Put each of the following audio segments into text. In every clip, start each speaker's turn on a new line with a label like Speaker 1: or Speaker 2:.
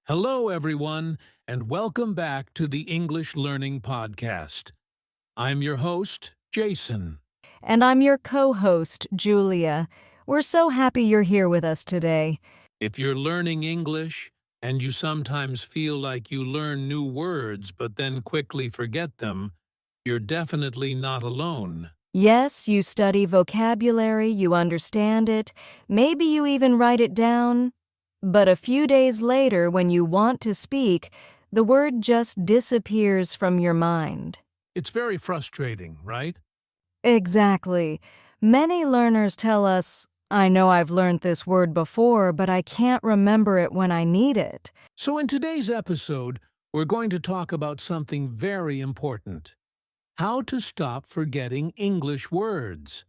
Speaker 1: Hello, everyone, and welcome back to the English Learning Podcast. I'm your host, Jason.
Speaker 2: And I'm your co-host, Julia. We're so happy you're here with us today.
Speaker 1: If you're learning English and you sometimes feel like you learn new words but then quickly forget them, you're definitely not alone.
Speaker 2: Yes, you study vocabulary, you understand it, maybe you even write it down. But a few days later, when you want to speak, the word just disappears from your mind.
Speaker 1: It's very frustrating, right?
Speaker 2: Exactly. Many learners tell us, I know I've learned this word before, but I can't remember it when I need it.
Speaker 1: So in today's episode, we're going to talk about something very important: how to stop forgetting English words.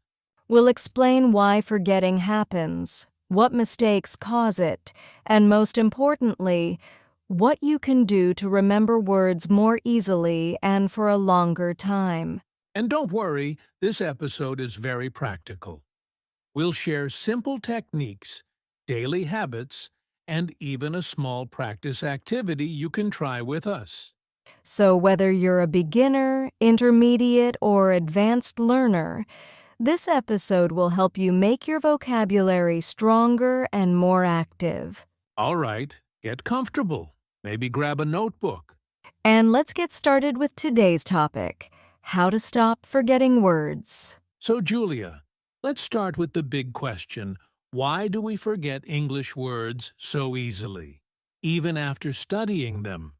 Speaker 2: We'll explain why forgetting happens, what mistakes cause it, and most importantly, what you can do to remember words more easily and for a longer time.
Speaker 1: And don't worry, this episode is very practical. We'll share simple techniques, daily habits, and even a small practice activity you can try with us.
Speaker 2: So whether you're a beginner, intermediate, or advanced learner, this episode will help you make your vocabulary stronger and more active.
Speaker 1: All right, get comfortable. Maybe grab a notebook.
Speaker 2: And let's get started with today's topic: how to stop forgetting words.
Speaker 1: So, Julia, let's start with the big question. Why do we forget English words so easily, even after studying them?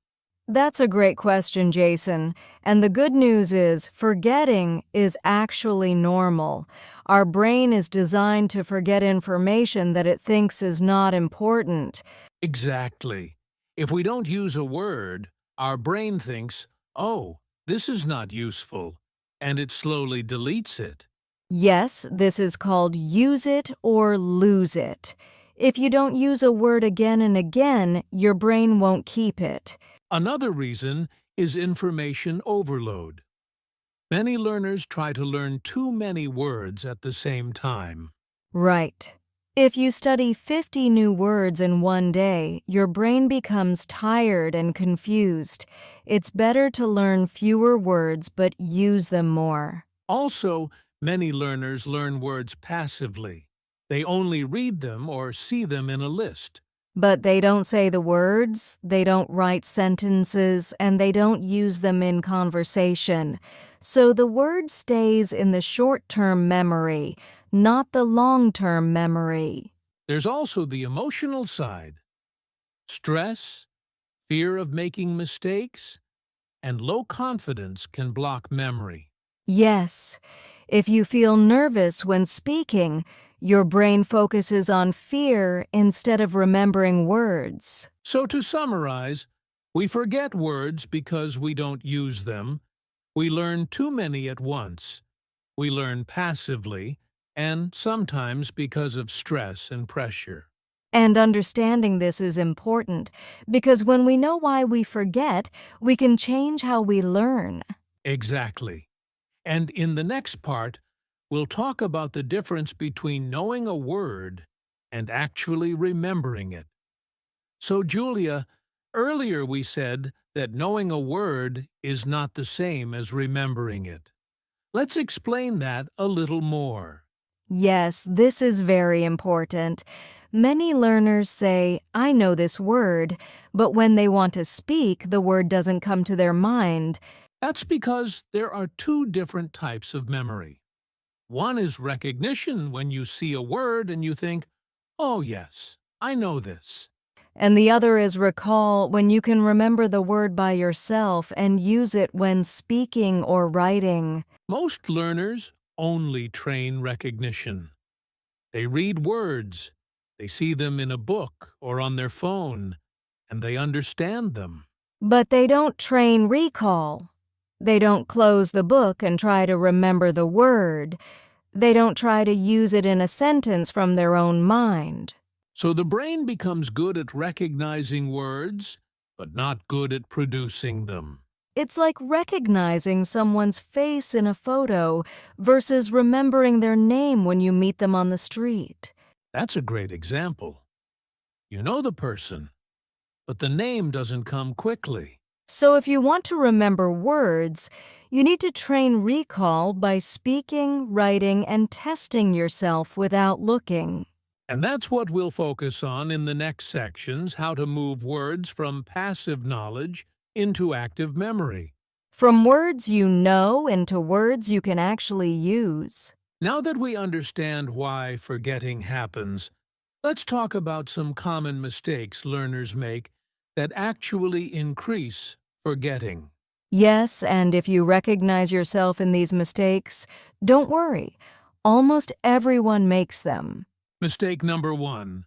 Speaker 2: That's a great question, Jason. And the good news is, forgetting is actually normal. Our brain is designed to forget information that it thinks is not important.
Speaker 1: Exactly. If we don't use a word, our brain thinks, oh, this is not useful, and it slowly deletes it.
Speaker 2: Yes, this is called use it or lose it. If you don't use a word again and again, your brain won't keep it.
Speaker 1: Another reason is information overload. Many learners try to learn too many words at the same time.
Speaker 2: Right. If you study 50 new words in one day, your brain becomes tired and confused. It's better to learn fewer words but use them more.
Speaker 1: Also, many learners learn words passively. They only read them or see them in a list.
Speaker 2: But they don't say the words, they don't write sentences, and they don't use them in conversation. So the word stays in the short-term memory, not the long-term memory.
Speaker 1: There's also the emotional side. Stress, fear of making mistakes, and low confidence can block memory.
Speaker 2: Yes, if you feel nervous when speaking, your brain focuses on fear instead of remembering words.
Speaker 1: So to summarize, we forget words because we don't use them. We learn too many at once. We learn passively, and sometimes because of stress and pressure.
Speaker 2: And understanding this is important because when we know why we forget, we can change how we learn.
Speaker 1: Exactly. And in the next part, we'll talk about the difference between knowing a word and actually remembering it. So, Julia, earlier we said that knowing a word is not the same as remembering it. Let's explain that a little more.
Speaker 2: Yes, this is very important. Many learners say, I know this word, but when they want to speak, the word doesn't come to their mind.
Speaker 1: That's because there are two different types of memory. One is recognition, when you see a word and you think, oh yes, I know this.
Speaker 2: And the other is recall, when you can remember the word by yourself and use it when speaking or writing.
Speaker 1: Most learners only train recognition. They read words, they see them in a book or on their phone, and they understand them.
Speaker 2: But they don't train recall. They don't close the book and try to remember the word. They don't try to use it in a sentence from their own mind.
Speaker 1: So the brain becomes good at recognizing words, but not good at producing them.
Speaker 2: It's like recognizing someone's face in a photo versus remembering their name when you meet them on the street.
Speaker 1: That's a great example. You know the person, but the name doesn't come quickly.
Speaker 2: So if you want to remember words, you need to train recall by speaking, writing, and testing yourself without looking.
Speaker 1: And that's what we'll focus on in the next sections, how to move words from passive knowledge into active memory.
Speaker 2: From words you know into words you can actually use.
Speaker 1: Now that we understand why forgetting happens, let's talk about some common mistakes learners make that actually increase forgetting.
Speaker 2: Yes, and if you recognize yourself in these mistakes, don't worry. Almost everyone makes them.
Speaker 1: Mistake number 1.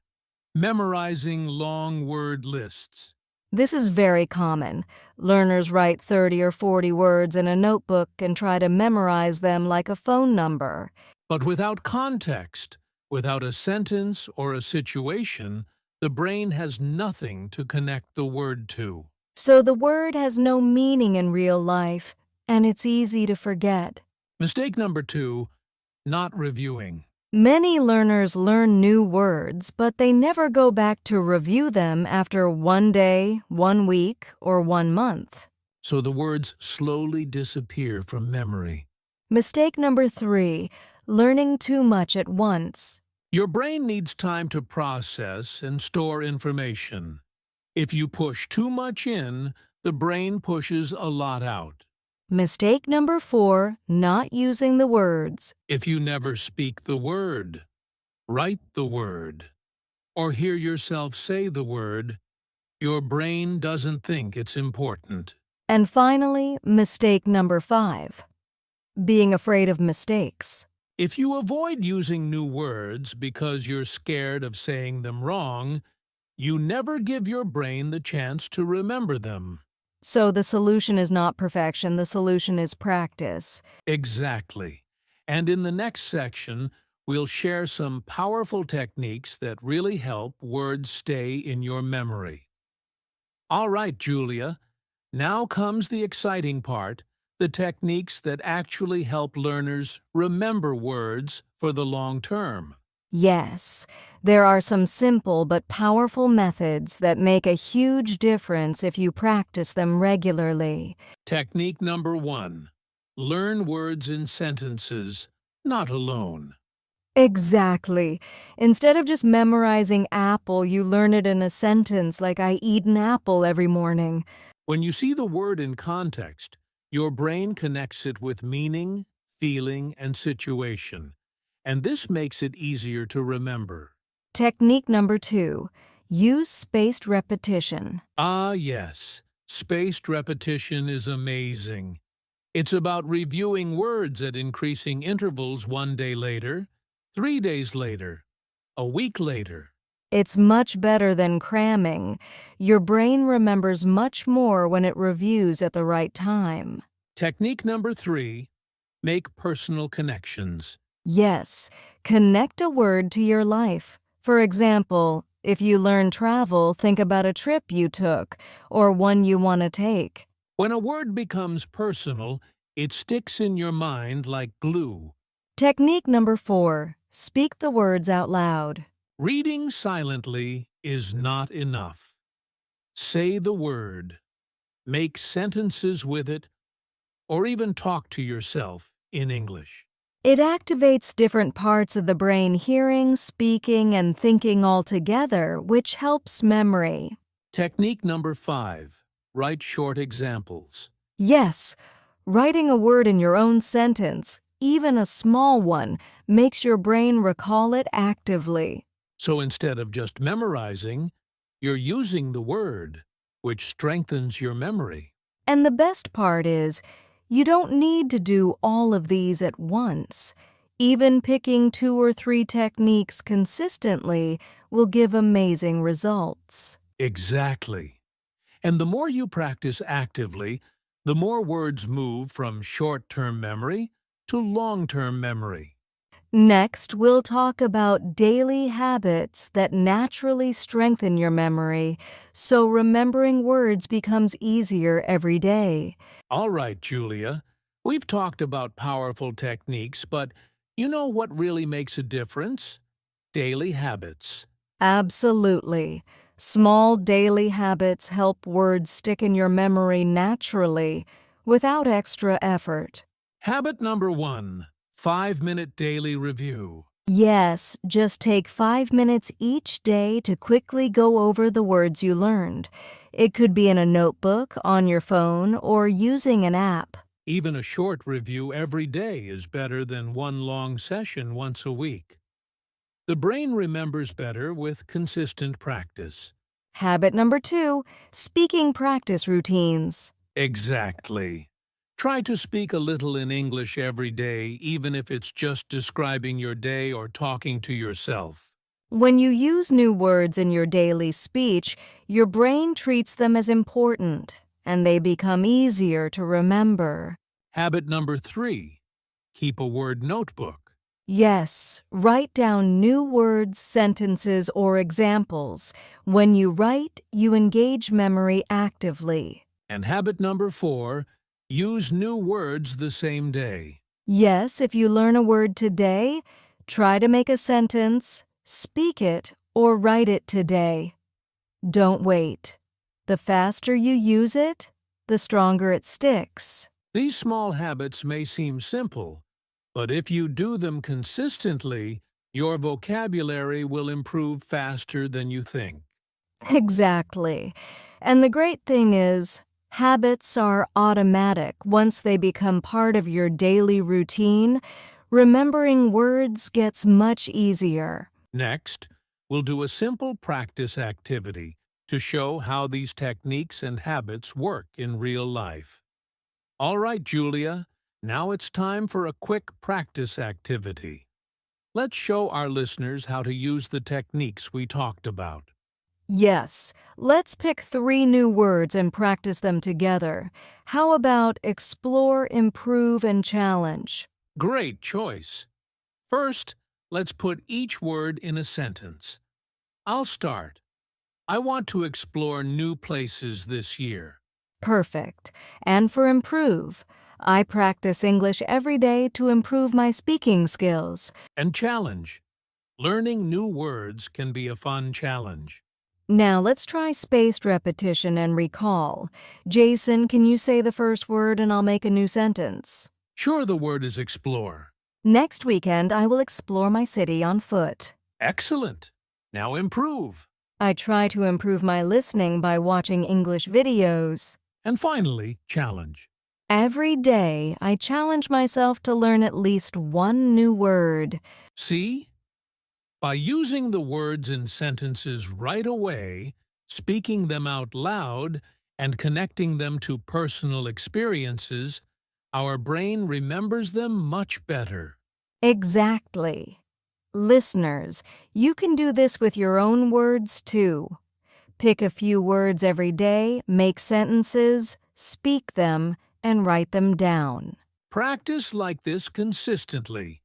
Speaker 1: Memorizing long word lists.
Speaker 2: This is very common. Learners write 30 or 40 words in a notebook and try to memorize them like a phone number.
Speaker 1: But without context, without a sentence or a situation, the brain has nothing to connect the word to.
Speaker 2: So the word has no meaning in real life, and it's easy to forget.
Speaker 1: Mistake number 2. Not reviewing.
Speaker 2: Many learners learn new words, but they never go back to review them after 1 day, 1 week, or 1 month.
Speaker 1: So the words slowly disappear from memory.
Speaker 2: Mistake number 3, learning too much at once.
Speaker 1: Your brain needs time to process and store information. If you push too much in, the brain pushes a lot out.
Speaker 2: Mistake number 4, not using the words.
Speaker 1: If you never speak the word, write the word, or hear yourself say the word, your brain doesn't think it's important.
Speaker 2: And finally, mistake number 5, being afraid of mistakes.
Speaker 1: If you avoid using new words because you're scared of saying them wrong, you never give your brain the chance to remember them.
Speaker 2: So the solution is not perfection, the solution is practice.
Speaker 1: Exactly. And in the next section, we'll share some powerful techniques that really help words stay in your memory. All right, Julia, now comes the exciting part, the techniques that actually help learners remember words for the long term.
Speaker 2: Yes, there are some simple but powerful methods that make a huge difference if you practice them regularly.
Speaker 1: Technique number 1. Learn words in sentences, not alone.
Speaker 2: Exactly. Instead of just memorizing apple, you learn it in a sentence like I eat an apple every morning.
Speaker 1: When you see the word in context, your brain connects it with meaning, feeling, and situation, and this makes it easier to remember.
Speaker 2: Technique number 2, use spaced repetition.
Speaker 1: Ah, yes, spaced repetition is amazing. It's about reviewing words at increasing intervals 1 day later, 3 days later, a week later.
Speaker 2: It's much better than cramming. Your brain remembers much more when it reviews at the right time.
Speaker 1: Technique number 3, make personal connections.
Speaker 2: Yes, connect a word to your life. For example, if you learn travel, think about a trip you took or one you want to take.
Speaker 1: When a word becomes personal, it sticks in your mind like glue.
Speaker 2: Technique number 4, speak the words out loud.
Speaker 1: Reading silently is not enough. Say the word, make sentences with it, or even talk to yourself in English.
Speaker 2: It activates different parts of the brain, hearing, speaking, and thinking all together, which helps memory.
Speaker 1: Technique number 5, write short examples.
Speaker 2: Yes, writing a word in your own sentence, even a small one, makes your brain recall it actively.
Speaker 1: So instead of just memorizing, you're using the word, which strengthens your memory.
Speaker 2: And the best part is, you don't need to do all of these at once. Even picking 2 or 3 techniques consistently will give amazing results.
Speaker 1: Exactly. And the more you practice actively, the more words move from short-term memory to long-term memory.
Speaker 2: Next, we'll talk about daily habits that naturally strengthen your memory, so remembering words becomes easier every day.
Speaker 1: All right, Julia, we've talked about powerful techniques, but you know what really makes a difference? Daily habits.
Speaker 2: Absolutely. Small daily habits help words stick in your memory naturally, without extra effort.
Speaker 1: Habit number 1, 5-minute daily review.
Speaker 2: Yes, just take 5 minutes each day to quickly go over the words you learned. It could be in a notebook, on your phone, or using an app.
Speaker 1: Even a short review every day is better than one long session once a week. The brain remembers better with consistent practice.
Speaker 2: Habit number 2, speaking practice routines.
Speaker 1: Exactly. Try to speak a little in English every day, even if it's just describing your day or talking to yourself.
Speaker 2: When you use new words in your daily speech, your brain treats them as important, and they become easier to remember.
Speaker 1: Habit number 3, keep a word notebook.
Speaker 2: Yes, write down new words, sentences, or examples. When you write, you engage memory actively.
Speaker 1: And habit number 4, use new words the same day.
Speaker 2: Yes, if you learn a word today, try to make a sentence, speak it, or write it today. Don't wait. The faster you use it, the stronger it sticks.
Speaker 1: These small habits may seem simple, but if you do them consistently, your vocabulary will improve faster than you think.
Speaker 2: Exactly. And the great thing is, habits are automatic. Once they become part of your daily routine, remembering words gets much easier.
Speaker 1: Next, we'll do a simple practice activity to show how these techniques and habits work in real life. All right, Julia, now it's time for a quick practice activity. Let's show our listeners how to use the techniques we talked about.
Speaker 2: Yes, let's pick 3 new words and practice them together. How about explore, improve, and challenge?
Speaker 1: Great choice. First, let's put each word in a sentence. I'll start. I want to explore new places this year.
Speaker 2: Perfect. And for improve, I practice English every day to improve my speaking skills.
Speaker 1: And challenge. Learning new words can be a fun challenge.
Speaker 2: Now let's try spaced repetition and recall. Jason, can you say the first word and I'll make a new sentence?
Speaker 1: Sure, the word is explore.
Speaker 2: Next weekend, I will explore my city on foot.
Speaker 1: Excellent. Now improve.
Speaker 2: I try to improve my listening by watching English videos.
Speaker 1: And finally, challenge.
Speaker 2: Every day, I challenge myself to learn at least one new word.
Speaker 1: See? By using the words in sentences right away, speaking them out loud, and connecting them to personal experiences, our brain remembers them much better.
Speaker 2: Exactly. Listeners, you can do this with your own words too. Pick a few words every day, make sentences, speak them, and write them down.
Speaker 1: Practice like this consistently,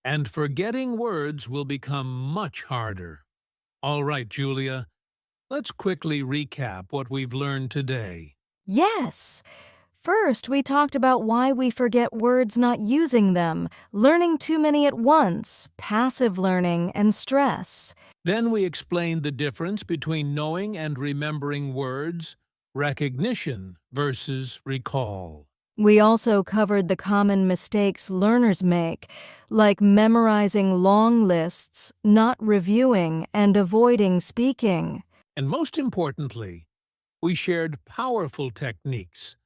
Speaker 1: and forgetting words will become much harder. All right, Julia, let's quickly recap what we've learned today.
Speaker 2: Yes! First, we talked about why we forget words not using them, learning too many at once, passive learning, and stress.
Speaker 1: Then we explained the difference between knowing and remembering words, recognition versus recall.
Speaker 2: We also covered the common mistakes learners make, like memorizing long lists, not reviewing, and avoiding speaking.
Speaker 1: And most importantly, we shared powerful techniques,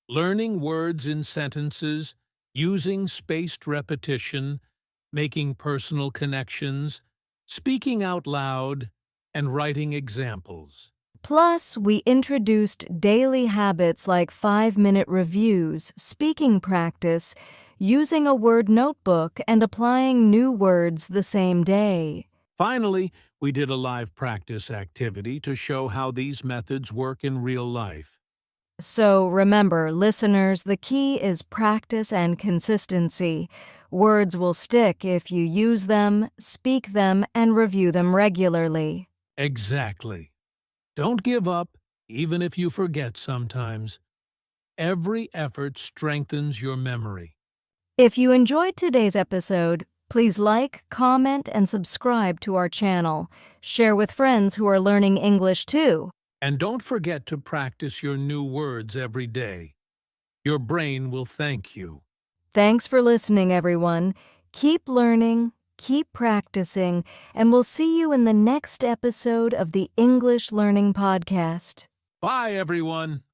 Speaker 1: learning words in sentences, using spaced repetition, making personal connections, speaking out loud, and writing examples.
Speaker 2: Plus, we introduced daily habits like 5-minute reviews, speaking practice, using a word notebook, and applying new words the same day.
Speaker 1: Finally, we did a live practice activity to show how these methods work in real life.
Speaker 2: So remember, listeners, the key is practice and consistency. Words will stick if you use them, speak them, and review them regularly.
Speaker 1: Exactly. Don't give up, even if you forget sometimes. Every effort strengthens your memory.
Speaker 2: If you enjoyed today's episode, Please like, comment, and subscribe to our channel. Share with friends who are learning English too.
Speaker 1: And don't forget to practice your new words every day. Your brain will thank you.
Speaker 2: Thanks for listening, everyone. Keep learning, keep practicing, and we'll see you in the next episode of the English Learning Podcast.
Speaker 1: Bye, everyone.